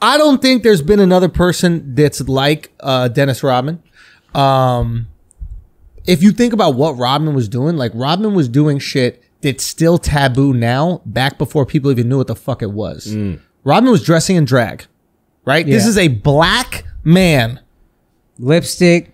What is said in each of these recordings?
I don't think there's been another person that's like Dennis Rodman. If you think about what Rodman was doing, like Rodman was doing shit that's still taboo now, back before people even knew what the fuck it was. Rodman was dressing in drag, right? Yeah. This is a black man. Lipstick,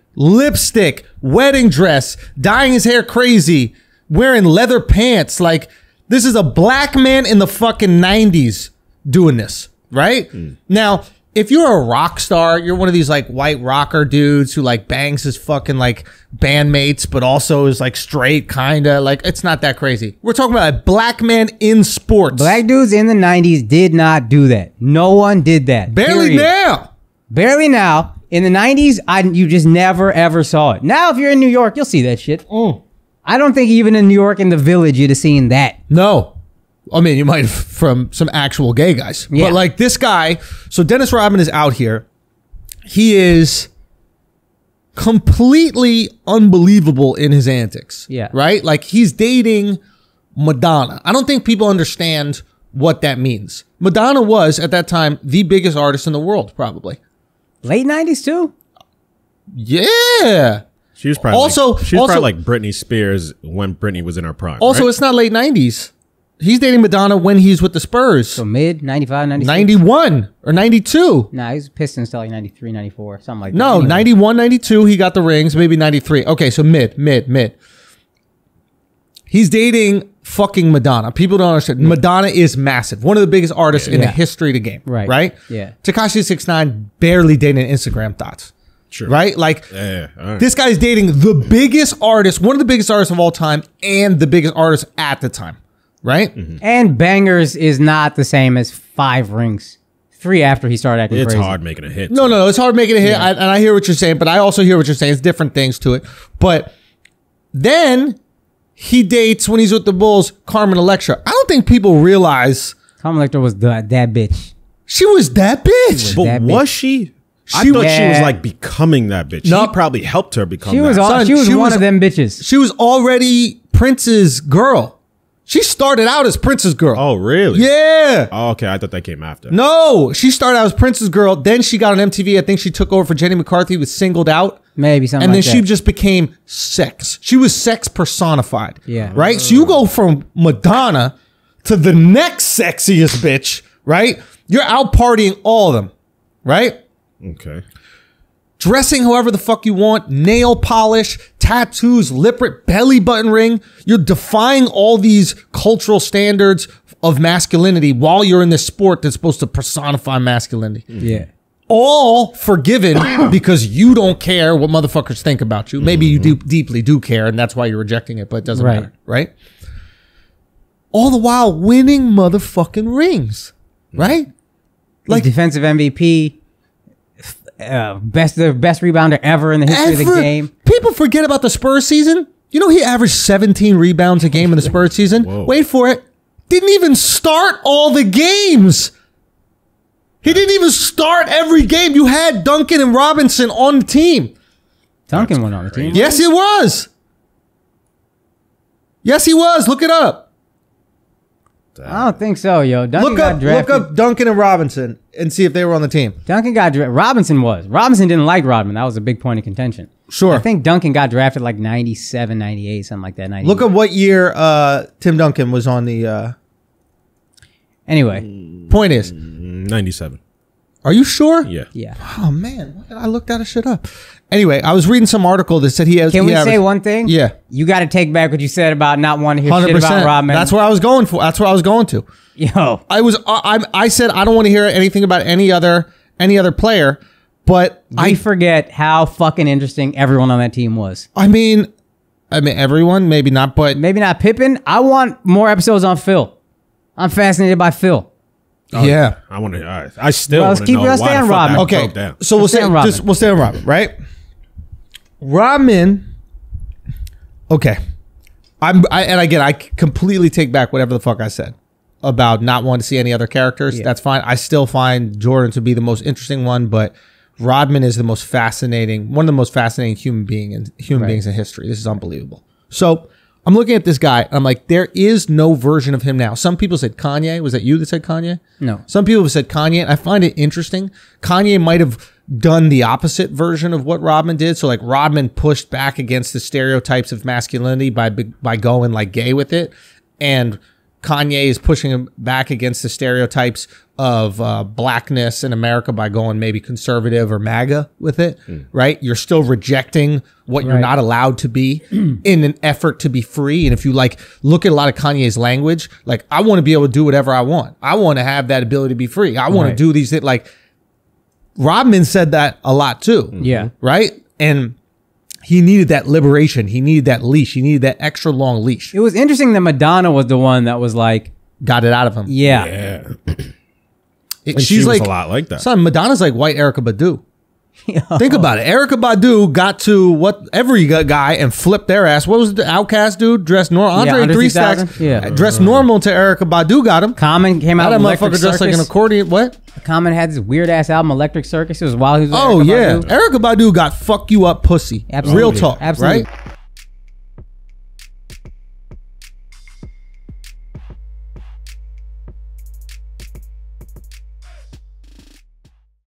wedding dress, dyeing his hair crazy, wearing leather pants. Like, this is a black man in the fucking 90s doing this, right? Now, if you're a rock star, you're one of these like white rocker dudes who like bangs his fucking like bandmates, but also is like straight, kinda. Like, it's not that crazy. We're talking about a black man in sports. Black dudes in the 90s did not do that. No one did that. Barely now. Barely now. In the 90s, you just never, ever saw it. Now, if you're in New York, you'll see that shit. I don't think even in New York in the Village, you'd have seen that. No. I mean, you might have from some actual gay guys. Yeah. But like this guy, so Dennis Rodman is out here. He is completely unbelievable in his antics. Yeah. Right? Like, he's dating Madonna. I don't think people understand what that means. Madonna was, at that time, the biggest artist in the world, probably. Late 90s too? Yeah. She was probably probably like Britney Spears when Britney was in her prime. Also, right? It's not late 90s. He's dating Madonna when he's with the Spurs. So mid 95, 96? 91 or 92. Nah, he's Pistons till like 93, 94, something like that. No, anyway. 91, 92, he got the rings, maybe 93. Okay, so mid. He's dating fucking Madonna. People don't understand. Yeah. Madonna is massive. One of the biggest artists in the history of the game. Right? Yeah. Tekashi 6ix9ine barely dating Instagram thoughts. Sure. Right? Like, right. This guy's dating the biggest artist, one of the biggest artists of all time, and the biggest artist at the time. Right? And Bangers is not the same as 5 rings. 3 after he started acting crazy. It's hard making a hit. No, it's hard making a hit. Yeah. And I hear what you're saying, but I also hear what you're saying. It's different things to it. But then he dates, when he's with the Bulls, Carmen Electra. I don't think people realize Carmen Electra was that bitch. She was that bitch. Was she? I thought she was like becoming that bitch. No. He probably helped her become that. She was one of them bitches. She was already Prince's girl. She started out as Prince's girl. Oh, really? Yeah. Oh, okay. I thought that came after. No, she started out as Prince's girl. Then she got on MTV. I think she took over for Jenny McCarthy with Singled Out. Maybe something like that. And then she just became sex. She was sex personified. Yeah. Right? So you go from Madonna to the next sexiest bitch, right? You're out partying all of them, right? Okay. Dressing however the fuck you want, nail polish, tattoos, lip ring, belly button ring. You're defying all these cultural standards of masculinity while you're in this sport that's supposed to personify masculinity. Yeah. All forgiven because you don't care what motherfuckers think about you. Maybe you deeply do care, and that's why you're rejecting it, but it doesn't matter, right? All the while winning motherfucking rings, right? Like defensive MVP. Best rebounder ever in the history of the game. People forget about the Spurs season. You know, he averaged 17 rebounds a game in the Spurs season. Whoa. Wait for it. Didn't even start all the games. He didn't even start every game. You had Duncan and Robinson on the team. Duncan went on the team. Yes, he was. Yes, he was. Look it up. I don't think so, yo. Duncan got drafted. Look up Duncan and Robinson and see if they were on the team. Duncan got drafted. Robinson was. Robinson didn't like Rodman. That was a big point of contention. Sure. I think Duncan got drafted like 97, 98, something like that. 98. Look at what year Tim Duncan was on the... Anyway. Point is... 97. Are you sure? Yeah. Yeah. Oh, man. I looked that shit up. Anyway, I was reading some article that said he has... Can we say one thing? Yeah. You got to take back what you said about not wanting to hear 100%. Shit about Rodman. That's where I was going for. That's where I was going to. Yo. I said I don't want to hear anything about any other player, but I forget how fucking interesting everyone on that team was. I mean everyone, maybe not, but... Maybe not Pippen. I want more episodes on Phil. I'm fascinated by Phil. Oh, yeah. I want to... I still want to know why the fuck Rodman. Okay, so we'll stay on Rodman, right? Rodman, okay. I completely take back whatever the fuck I said about not wanting to see any other characters. Yeah. That's fine. I still find Jordan to be the most interesting one, but Rodman is one of the most fascinating human beings in history. This is unbelievable. So I'm looking at this guy. I'm like, there is no version of him now. Some people said Kanye. Was that you that said Kanye? No. Some people have said Kanye. I find it interesting. Kanye might have done the opposite version of what Rodman did. So like Rodman pushed back against the stereotypes of masculinity by going like gay with it. And Kanye is pushing him back against the stereotypes of blackness in America by going maybe conservative or MAGA with it, right? You're still rejecting what you're not allowed to be in an effort to be free. And if you like look at a lot of Kanye's language, like I want to be able to do whatever I want. I want to have that ability to be free. I want to do these things. Like Rodman said that a lot too. Yeah. Right? And he needed that liberation. He needed that leash. He needed that extra long leash. It was interesting that Madonna was the one that was like, got it out of him. yeah. She's like a lot like that. Son, Madonna's like white Erykah Badu. Think about it. Erykah Badu got to what every guy and flipped their ass. What was the Outcast dude dressed normal? Andre 3 Stacks dressed normal until Erykah Badu got him. Common came out. That with motherfucker dressed like an accordion. What? Common had this weird ass album, Electric Circus. It was while he was. Oh Erykah yeah, Badu. Erykah Badu got fuck you up pussy. Absolutely. Real talk. Absolutely. Right?